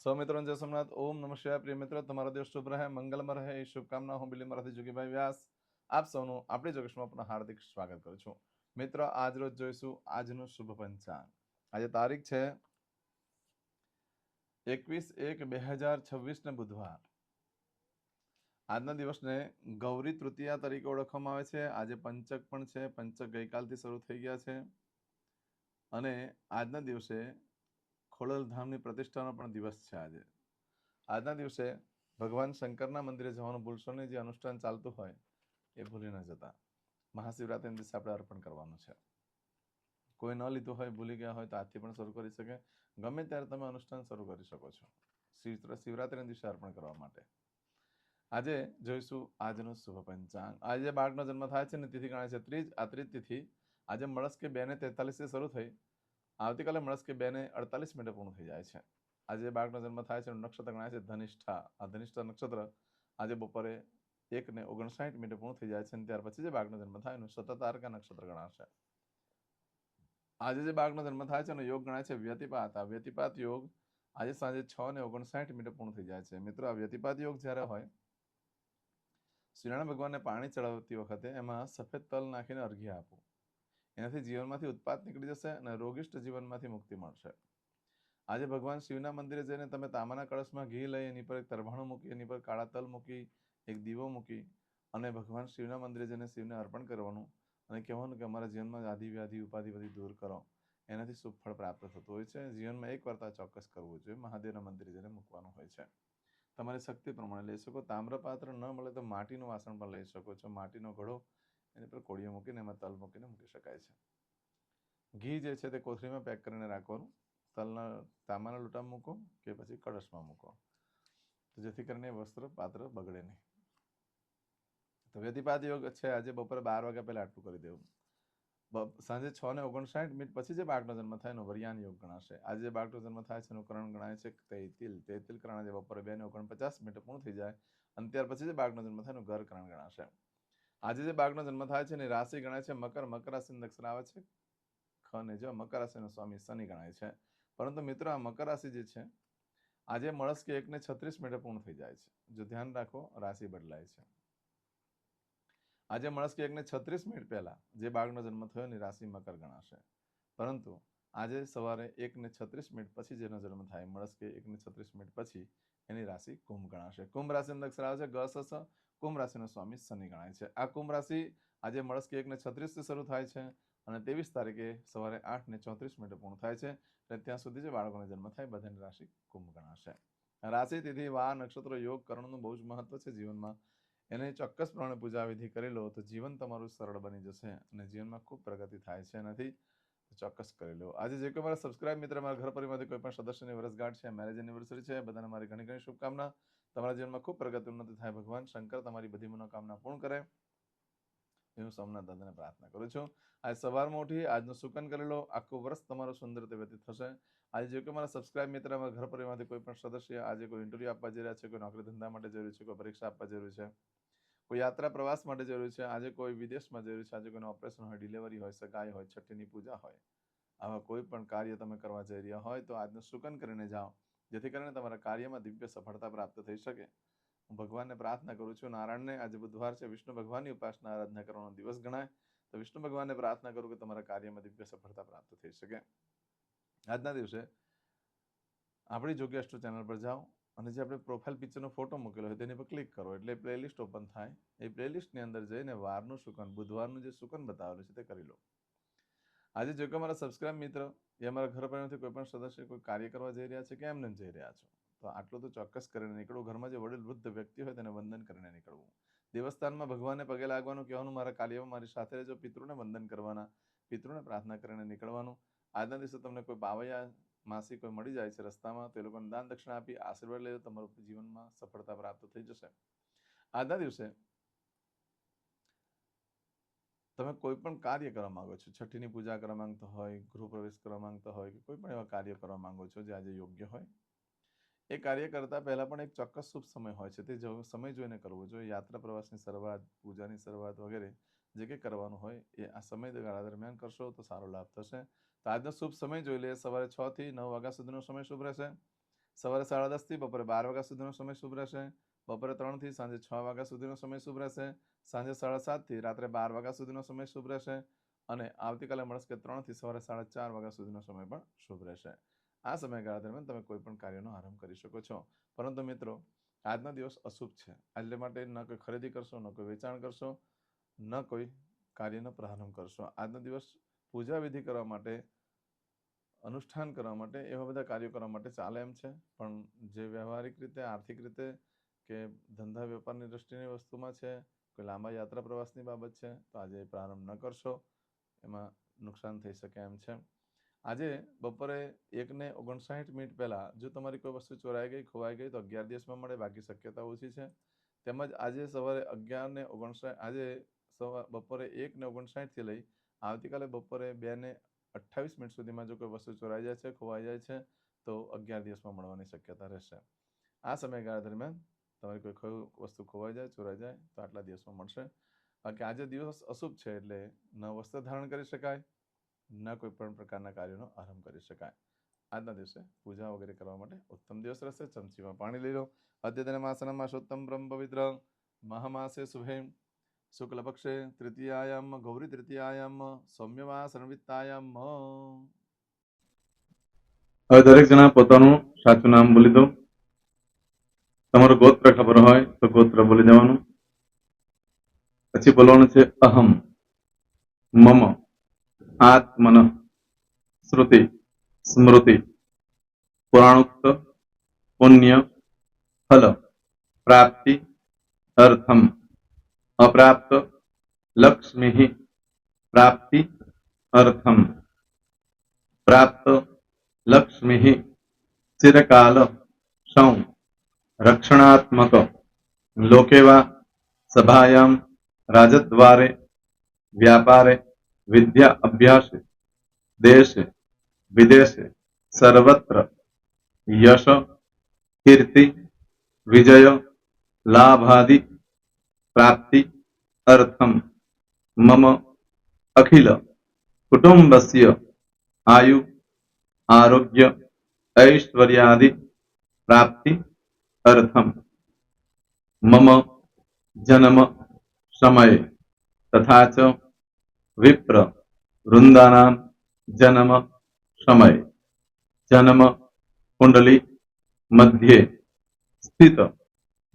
સૌમિત્રોं જય સોમનાથ. ઓમ નમઃ શિવાય. પ્રિય મિત્રો, તમારો દિવસ શુભ રહે, મંગલમય રહે એ શુભકામના હું બિલી મરાઠી જોગીભાઈ વ્યાસ આપ સૌનું આપણી જોગેશમાં પણ હાર્દિક સ્વાગત કરું છું. મિત્રો, આજ રોજ જોઈશું આજનું શુભ પંચાંગ. આજે તારીખ છે 21/1/2026 ને બુધવાર. આજના દિવસને ગૌરી તૃતીયા તરીકે ઓળખવામાં આવે છે. આજે પંચક પણ છે. પંચક ગઈકાલથી શરૂ થઈ ગયા છે અને આજના દિવસે ખોડલ ધામની પ્રતિષ્ઠાનો પણ દિવસ છે. આજના દિવસે ભગવાન શંકરના મંદિરે જવાનું ભૂલશો નહીં. જે અનુષ્ઠાન ચાલતું હોય એ ભૂલી ન જતા. મહાશિવરાત્રિના દિવસે આપણે અર્પણ કરવાનું છે. કોઈ ન લીધું હોય, ભૂલી ગયા હોય તો આજથી પણ શરૂ કરી શકે. ગમે ત્યારે તમે અનુષ્ઠાન શરૂ કરી શકો છો શિવરાત્રિના દિવસે અર્પણ કરવા માટે. આજે જોઈશું આજનું શુભ પંચાંગ. આજે બાળકનો જન્મ થાય છે ને તિથિ ગણાય છે ત્રીજ. આ ત્રીજ તિથિ આજે મળસ્કે 2:43 શરૂ થઈ આવતીકાલે મળસ્કે 2:48 પૂર્ણ થઈ જાય છે. આજે બાળકનો જન્મ થાય છે. નક્ષત્ર ગણાય છે ધનિષ્ઠા. આ ધનિષ્ઠા નક્ષત્ર આજે બપોરે 1:59 પૂર્ણ થઈ જાય છે અને ત્યાર પછી જે બાળકનો જન્મ થાય એનું સતત તારકા નક્ષત્ર ગણાશે. આજે જે બાળકનો જન્મ થાય છે એનો યોગ ગણાય છે વ્યતિપાત. આ વ્યતિપાત યોગ આજે સાંજે 6:59 પૂર્ણ થઈ જાય છે. મિત્રો, આ વ્યતિપાત યોગ જ્યારે હોય, શ્રીનારાયણ ભગવાનને પાણી ચડાવતી વખતે એમાં સફેદ તલ નાખીને અર્ઘ્ય આપવું. એનાથી જીવનમાંથી ઉત્પાત નીકળી જશે અને રોગિષ્ટ જીવનમાંથી મુક્તિ મળશે. આજે ભગવાન શિવના મંદિરે જઈને તમે તાંબાના કળશમાં ઘી લઈ એની પર એક તરભાણું મૂકી, એની પર કાળા તલ મૂકી, એક દીવો મૂકી અને ભગવાન શિવના મંદિરે જઈને શિવને અર્પણ કરવાનું અને કહેવાનું કે અમારા જીવનમાં આદિ વ્યાધિ ઉપાધિ બધી દૂર કરો. એનાથી શુભ ફળ પ્રાપ્ત થતું હોય છે. જીવનમાં એક વાર ચોક્કસ કરવું જોઈએ. મહાદેવના મંદિરે જઈને મૂકવાનું હોય છે. તમારી શક્તિ પ્રમાણે લઈ શકો. તામ્રપાત્ર ન મળે તો માટીનું વાસણ પણ લઈ શકો છો. માટીનો ઘડો એની પર કોળીઓ મૂકીને એમાં તલ મૂકીને મૂકી શકાય છે. ઘી જે છે તે કોથળીમાં પેક કરીને રાખવાનું. તલના તાંબાના લોટામાં મૂકો કે પછી કળશમાં મૂકો, તો જેથી કરીને વસ્ત્ર પાત્ર બગડે નહીં. તો વ્યતિપાત યોગ છે આજે બપોરે 12 વાગ્યા પહેલા આટલું કરી દેવું. સાંજે 6:59 પછી જે બાળકનો જન્મ થાય એનો વરિયાન યોગ ગણાશે. આજે જે બાળકનો જન્મ થાય છે એનું કરણ ગણાય છે તૈતિલ. તૈતિલ કરણ આજે બપોરે 2:49 પૂર્ણ થઈ જાય અને ત્યાર પછી જે બાળકનો જન્મ થાય એનું ઘર કરણ ગણાશે. આજે જે બાળકનો જન્મ થાય છે એની રાશિ ગણાય છે મકર. મકર રાશિની અક્ષર આવે છે ખને. જો મકર રાશિનો સ્વામી શનિ ગણાય છે. પરંતુ મિત્રો, આ મકર રાશિ જે છે આજે મળસ્કે 1:36 પૂર્ણ થઈ જાય છે. જો ધ્યાન રાખો, રાશિ બદલાય છે. આજે મળસ્કે 1:36 પહેલા જે બાળકનો જન્મ થયો એની રાશિ મકર ગણાશે. પરંતુ આજે સવારે 1:36 પછી જેનો જન્મ થાય મળસ્કે 1:36 પછી એની રાશિ કુંભ ગણાશે. કુંભ રાશિનો અક્ષર આવે છે ગ સ સ. કુંભ રાશિનો સ્વામી શનિ ગણાય છે. આ કુંભ રાશિ આજે મળસ્કે 1:36 શરૂ થાય છે અને 23 તારીખે સવારે 8:34 પૂર્ણ થાય છે. એટલે ત્યાં સુધી જે બાળકોનો જન્મ થાય બધાની રાશિ કુંભ ગણાશે. રાશિ, તિથિ, વાર, નક્ષત્ર, યોગ, કરણનું બહુ જ મહત્વ છે જીવનમાં. એને ચોક્કસ પ્રમાણે પૂજા વિધિ કરી લો તો જીવન તમારું સરળ બની જશે અને જીવનમાં ખૂબ પ્રગતિ થાય છે. એનાથી ચોક્કસ કરી લો. આજે જે કોઈ મારા સબસ્ક્રાઇબ મિત્ર, મારા ઘર પરિવારમાંથી કોઈ પણ સદસ્યની વર્ષગાંઠ છે, મેરેજ એનિવર્સરી છે, બધાને મારી ઘણી ઘણી શુભકામના. તમારા જીવનમાં ખૂબ પ્રગતિ ઉન્નતિ થાય. ભગવાન શંકર તમારી બધી મનોકામના પૂર્ણ કરે હું સોમનાથ દાદાને પ્રાર્થના કરું છું. આજે સવારમાં ઉઠી આજનું સુકન કરી લો. આખું વર્ષ તમારું સુંદર રીતે વ્યતીત થશે. આજે જે કોઈ મારા સબસ્ક્રાઇબ મિત્ર, મારા ઘર પરિવારમાંથી કોઈ પણ સદસ્ય આજે કોઈ ઇન્ટરવ્યુ આપવા જઈ રહ્યા છે, કોઈ નોકરી ધંધા માટે જરૂરી છે, કોઈ પરીક્ષા આપવા જરૂરી છે, કોઈ યાત્રા પ્રવાસ માટે જરૂરી છે, આજે કોઈ વિદેશમાં જરૂરી છે, આજે કોઈનું ઓપરેશન હોય, ડિલિવરી હોય, સગાઈ હોય, છઠ્ઠીની પૂજા હોય, આવા કોઈ પણ કાર્ય તમે કરવા જઈ રહ્યા હોય તો આજનું સુકન કરીને જાઓ, જેથી કરીને તમારા કાર્યમાં દિવ્ય સફળતા પ્રાપ્ત થઈ શકે. હું ભગવાનને પ્રાર્થના કરું છું. નારાયણને આજે બુધવાર છે, વિષ્ણુ ભગવાનની ઉપાસના આરાધના કરવાનો દિવસ ગણાય, તો વિષ્ણુ ભગવાનને પ્રાર્થના કરું કે તમારા કાર્યમાં દિવ્ય સફળતા પ્રાપ્ત થઈ શકે. આજના દિવસે આપણી જોગેસ્ટ્રો ચેનલ પર જાઓ અને જે આપણે પ્રોફાઇલ પિક્ચરનો ફોટો મૂકેલો હોય તેની પર ક્લિક કરો એટલે પ્લેલિસ્ટ ઓપન થાય. એ પ્લેલિસ્ટની અંદર જઈને વારનું સુકન, બુધવારનું જે સુકન બતાવેલું છે તે કરી લો. આજે જો કે મારા સબસ્ક્રાઇબ મિત્ર એ અમારા ઘર પરિવારમાંથી કોઈ પણ સદસ્ય કોઈ કાર્ય કરવા જઈ રહ્યા છે કે એમને જઈ રહ્યા છો તો આટલું તો ચોક્કસ કરીને નીકળવું. ઘરમાં જે વડીલ વૃદ્ધ વ્યક્તિ હોય તેને વંદન કરીને નીકળવું. દેવસ્થાનમાં ભગવાનને પગે લાગવાનું, કહેવાનું મારા કાર્યમાં મારી સાથે રહેજો, પિતૃને વંદન કરવાના, પિતૃને પ્રાર્થના કરીને નીકળવાનું. આજના દિવસે તમને કોઈ પાવૈયા માસી કોઈ મળી જાય છે રસ્તામાં તો એ લોકોને દાન દક્ષિણા આપી આશીર્વાદ લેજો, તમારું જીવનમાં સફળતા પ્રાપ્ત થઈ જશે. આજના દિવસે તમે કોઈ પણ કાર્ય કરવા માંગો છો, છઠ્ઠીની પૂજા કરવા માંગતો હોય, ગૃહ પ્રવેશ કરવા માંગતો હોય કે કોઈ પણ એવા કાર્ય કરવા માંગો છો જે આજે યોગ્ય હોય, એ કાર્ય કરતા પહેલા પણ એક ચોક્કસ શુભ સમય હોય છે, તે સમય જોઈને કરવો જોઈએ. યાત્રા પ્રવાસની શરૂઆત, પૂજાની શરૂઆત વગેરે જે કંઈ કરવાનું હોય એ આ સમયગાળા દરમિયાન કરશો તો સારો લાભ થશે. તો આજનો શુભ સમય જોઈ લઈએ. સવારે 6 થી 9 વાગ્યા સુધીનો સમય શુભ રહેશે. સવારે 10:30 થી બપોરે 12 વાગ્યા સુધીનો સમય શુભ રહેશે. બપોરે 3 થી સાંજે 6 વાગ્યા સુધીનો સમય શુભ રહેશે. સાંજે 7:30 થી રાત્રે 12 વાગ્યા સુધીનો સમય શુભ રહેશે. અને આવતીકાલે મળશે 3 થી સવારે 4:30 વાગ્યા સુધીનો સમય પણ શુભ રહેશે. આ સમયગાળા દરમિયાન તમે કોઈ પણ કાર્યનો આરંભ કરી શકો છો. પરંતુ મિત્રો, આજનો દિવસ અશુભ છે. એટલે માટે ન કોઈ ખરીદી કરશો, ન કોઈ વેચાણ કરશો, ન કોઈ કાર્યનો પ્રારંભ કરશો. આજનો દિવસ પૂજા વિધિ કરવા માટે, અનુષ્ઠાન કરવા માટે, એવા બધા કાર્યો કરવા માટે ચાલે એમ છે. પણ જે વ્યવહારિક રીતે, આર્થિક રીતે કે ધંધા વેપારની દ્રષ્ટિની વસ્તુમાં છે, કોઈ લાંબા યાત્રા પ્રવાસની બાબત છે, તો આજે પ્રારંભ ન કરશો, એમાં નુકસાન થઈ શકે એમ છે. આજે બપોરે 1:59 પહેલા જો તમારી કોઈ વસ્તુ ચોરાઈ ગઈ, ખોવાઈ ગઈ, તો 11 દિવસમાં મળે, બાકી શક્યતા ઓછી છે. તેમજ આજે સવારે 11:59, આજે બપોરે 1:59 થી લઈ આવતીકાલે બપોરે 2:28 સુધીમાં જો કોઈ વસ્તુ ચોરાઈ જાય છે, ખોવાઈ જાય છે, તો 11 દિવસમાં મળવાની શક્યતા રહેશે. આ સમયગાળા દરમિયાન તમારી કોઈ વસ્તુ ખોવાઈ જાય, ચોરાઈ જાય, તો આટલા દિવસમાં મળશે. બાકી આજે દિવસ અશુભ છે, એટલે ન વસ્ત્ર ધારણ કરી શકાય, ન કોઈ પણ પ્રકારના કાર્યોનો આરંભ કરી શકાય. આજના દિવસે પૂજા વગેરે કરવા માટે ઉત્તમ દિવસ રહેશે. ચમચીમાં પાણી લઈ લો. અદ્યતન માસનમ માસોત્તમ બ્રહ્મ પવિત્ર મહામાસે શુભે શુક્લ પક્ષે તૃતીયાયામ ગૌરી તૃતીયાયામ સૌમ્યવા સંવિત્તાયામ. હવે દરેક જણા પોતાનું સાચું નામ બોલી દો. તમારું ગોત્ર ખબર હોય તો ગોત્ર બોલી દેવાનું. પછી બોલવાનું છે અહમ, મમ, આત્મન, શ્રુતિ, સ્મૃતિ, પુરાણોક્ત, પુણ્ય, ફલ, પ્રાપ્તિ, અર્થમ, અપ્રાપ્ત, લક્ષ્મી, પ્રાપ્તિ, અર્થમ, પ્રાપ્ત, લક્ષ્મી, ચિરકાલ, સૌ, રક્ષણાત્મક, લોકેવા, સભાયામ, રાજદ્વારે, વ્યાપારે, વિદ્યા અભ્યાસે, દેશે, વિદેશે, સર્વત્ર, યશ, કીર્તિ, વિજય, લાભાદि, પ્રાપ્તિ, અર્થમ, મમ, અખિલ, કુટુંબસ્ય, આયુ, આરોગ્ય, ऐश्वर्यादि, प्राप्ति, अर्थम, मम, जन्म, समय, तथा च विप्र, वृंदानां, जन्म, समय, जन्म, कुंडली, मध्ये, स्थित,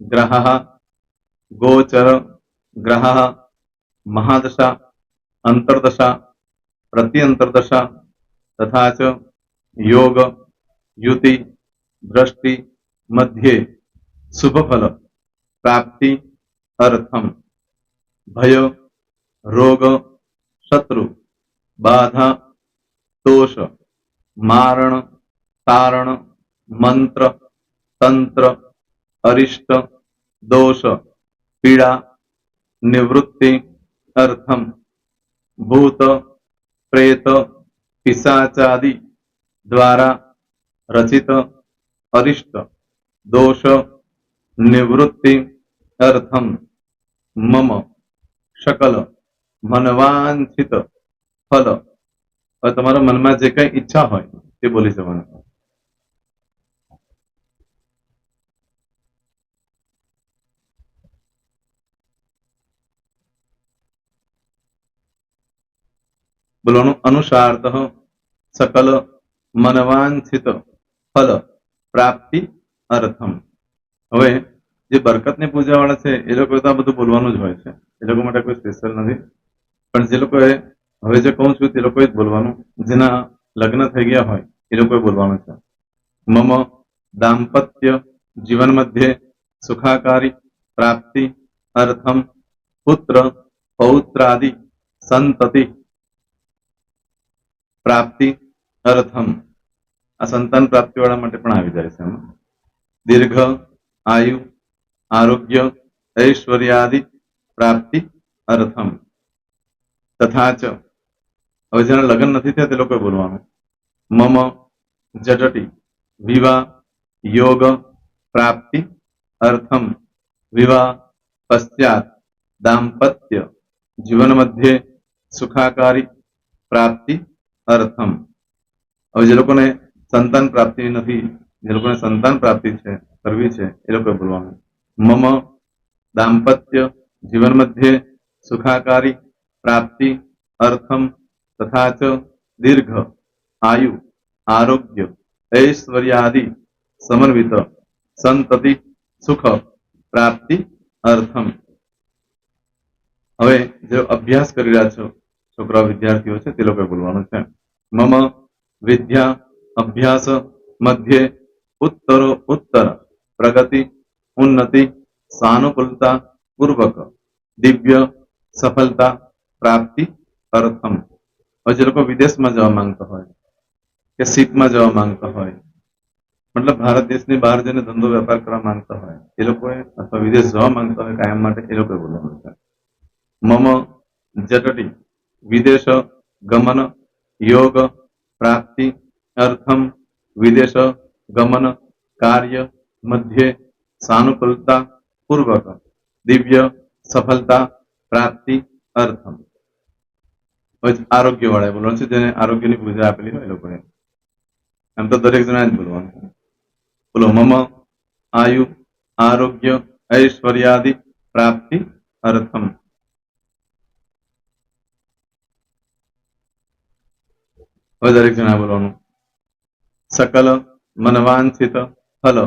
ग्रहः, गोचर, ग्रहः, महादशा, अंतर्दशा, प्रत्यंतर्दशा, तथा च योग, युति, दृष्टि, मध्ये, शुभ फल, प्राप्ति, अर्थम, भय, रोग, शत्रु, बाधा, दोष, मारण, तारण, मंत्र, तंत्र, अरिष्ट, दोष, पीड़ा, निवृत्ति, अर्थम, भूत, प्रेत, पिशाचादि द्वारा रचित अरिष्ट, दोष, निवृत्ति, अर्थम, मम, सकल, मनवांछित फल. હવે તમારા મનમાં જે કઈ ઈચ્છા હોય તે બોલી જવાનું. બોલવાનું અનુસારતઃ सकल मनवांछित फल प्राप्ति अर्थम. હવે જે બરકતની પૂજા વાળા છે એ લોકો તો આ બધું બોલવાનું જ હોય છે, એ લોકો માટે કોઈ સ્પેશિયલ નથી. પણ જે લોકોએ હવે જે કહું છું તે લોકોએ જ બોલવાનું. જેના લગ્ન થઈ ગયા હોય એ લોકોએ બોલવાનું છે. મમ દાંપત્ય જીવન મધ્યે સુખાકારી પ્રાપ્તિ અર્થમ પુત્ર પૌત્રાદિ સંતતિ પ્રાપ્તિ અર્થમ. આ સંતાન પ્રાપ્તિ વાળા માટે પણ આવી જાય છે. દીર્ઘ આયુ આરોગ્ય ऐश्वर्यादि પ્રાપ્તિ અર્થમ. તથા ચ હવે જેના લગ્ન નથી થયા તે લોકોએ બોલવાનું. મમ જટટી વિવાહ યોગ પ્રાપ્તિ અર્થમ વિવાહ પશ્ચાત દાંપત્ય જીવન મધ્યે સુખાકારી પ્રાપ્તિ અર્થમ. હવે જે લોકોને સંતાન પ્રાપ્તિ નથી જે લોકોને સંતાન પ્રાપ્તિ છે કરવી છે એ લોકોએ બોલવાનું. મમ દાંપત્ય જીવન મધ્યે સુખાકારી પ્રાપ્તિ અર્થમ તથા ચ દીર્ઘ આયુ આરોગ્ય ઐશ્વર્યાદિ સમન્વિત સંતતિ સુખ પ્રાપ્તિ અર્થમ. હવે જે અભ્યાસ કરી રહ્યા છો છોકરા વિદ્યાર્થીઓ છે તે લોકોએ બોલવાનું છે. મમ વિદ્યા અભ્યાસ મધ્યે ઉત્તરો ઉત્તર પ્રગતિ ઉન્નતિ સાનુકૂલતા પૂર્વક દિવ્ય સફળતા પ્રાપ્તિ અર્થમ. હવે જે લોકો વિદેશમાં જવા માંગતા હોય કે સીટમાં જવા માંગતા હોય, મતલબ ભારત દેશની બહાર જઈને ધંધો વેપાર કરવા માંગતા હોય એ લોકોએ, અથવા વિદેશ જવા માંગતા હોય કાયમ માટે, એ લોકોએ બોલવાનું છે. મમ જટટી વિદેશ ગમન યોગ પ્રાપ્તિ અર્થમ વિદેશ ગમન કાર્ય મધ્યે સાનુકૂલતા પૂર્વક દિવ્ય સફળતા પ્રાપ્તિ અર્થમ. આરોગ્ય વાળા બોલવાનું છે, જેને આરોગ્યની પૂજા આપેલી હોય એ લોકોએ. એમ તો દરેક જણા જ બોલવાનું. બોલો. મમ આયુ આરોગ્ય ઐશ્વર્યાદિ પ્રાપ્તિ અર્થમ. હવે દરેક જણા બોલવાનું. સકલ મનવાંછિત ફલ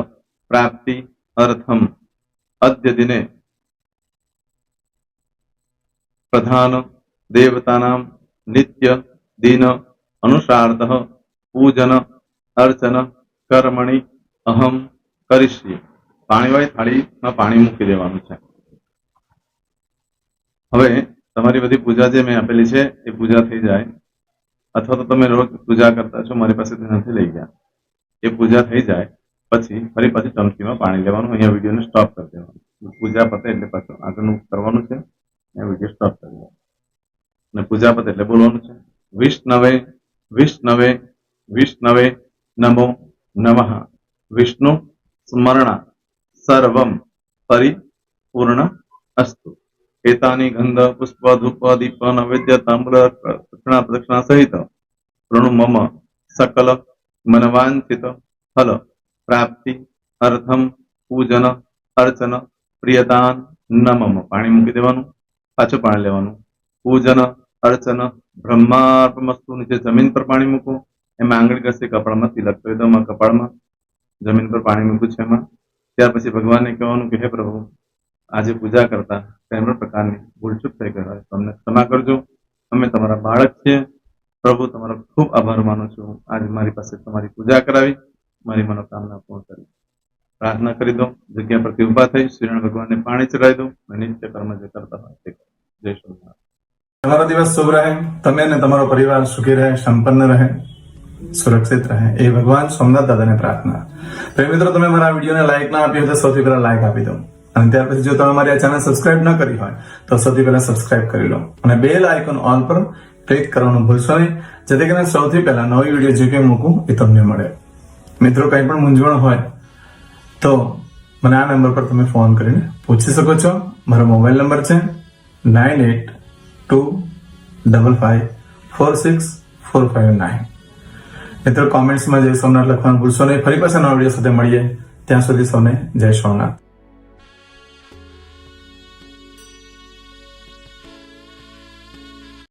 પ્રાપ્તિ અર્થમ અદ્ય દિને પ્રધાન દેવતાનામ નિત્ય દિન અનુસાર્થ પૂજન અર્ચન કર્મણિ અહમ કરીશ્યે. પાણીવાળી થાળીમાં પાણી મૂકી દેવાનું છે. હવે તમારી બધી પૂજા જે મેં આપેલી છે એ પૂજા થઈ જાય, અથવા તો તમે રોજ પૂજા કરતા છો, મારી પાસેથી નથી લઈ ગયા, એ પૂજા થઈ જાય પછી ફરી પાછી ચમચીમાં પાણી લેવાનું. અહીંયા વિડીયોને સ્ટોપ કરી દેવાનું. પૂજા પતે એટલે પાછું આગળનું કરવાનું છે. અહીંયા વિડીયો સ્ટોપ કરી દેવાનું અને પૂજા પતે એટલે બોલવાનું છે. વિષ્ણવે વિષ્ણવે વિષ્ણવે નમો નમઃ વિષ્ણુ સ્મરણા સર્વમ પરિપૂર્ણ અસ્તુ. એતાની ગંધ પુષ્પ ધૂપ દીપ નૈવેદ્ય તાંબૂલ પ્રદક્ષિણા સહિત પ્રણુ મમ સકલ મનવાંછિત ફલ પ્રાપ્તિ અર્થમ પૂજન અર્ચન પ્રિયતાન નમમ. પાણી મૂકી દેવાનું, પાછું પાણી લેવાનું. પૂજન અર્ચન બ્રહ્માર્પણમસ્તુ. નીચે જમીન પર પાણી મૂકો, એમાં આંગળી ઘસી કપાળમાં તિલક કરી દો. કપાળમાં જમીન પર પાણી મૂક્યું છે એમાં. ત્યાર પછી ભગવાનને કહેવાનું કે હે પ્રભુ, આજે પૂજા કરતા કઈ પણ પ્રકારની ભૂલચૂક થઈ ગઈ હોય તમને ક્ષમા કરજો. અમે તમારા બાળક છીએ પ્રભુ, તમારો ખૂબ આભાર માનું છું. આજે મારી પાસે તમારી પૂજા કરાવી, મારી મનોકામના પૂર્ણ કરી. પ્રાર્થના કરી દો. જગ્યા પરથી ઉભા થઈ શ્રીનારાયણ ભગવાનને પાણી ચડાવી દો અને નિત્ય કર્મ જે કરતા હોય તે કરો. જય સ્વામિનારાયણ. તમારો દિવસ શુભ રહે. તમે અને તમારો પરિવાર સુખી રહે, સંપન્ન રહે, સુરક્ષિત રહે, એ ભગવાન સોમનાથ દાદાને પ્રાર્થના. તો મિત્રો, તમે મારા વિડીયોને લાઈક ના આપી હોય તો સૌથી પહેલા લાઈક આપી દો. અને ત્યાર પછી જો તમે મારી આ ચેનલ સબસ્ક્રાઇબ ન કરી હોય તો સૌથી પહેલા સબસ્ક્રાઇબ કરી લો અને બેલ આઇકોન ઓલ પર ક્લિક કરવાનું ભૂલશો નહીં, જેથી કરીને સૌથી પહેલા નવી વિડીયો જે કંઈ મૂકું એ તમને મળે. મિત્રો, કંઈ પણ મૂંઝવણ હોય તો મને આ નંબર પર તમે ફોન કરીને પૂછી શકો છો. મારો મોબાઈલ નંબર છે 9825546459. મિત્રો, કોમેન્ટ્સમાં જય સોમનાથ લખવાનું ભૂલશો નહીં. ફરી પાછા નવા વિડીયો સાથે મળીએ. ત્યાં સુધી સૌને જય સોમનાથ.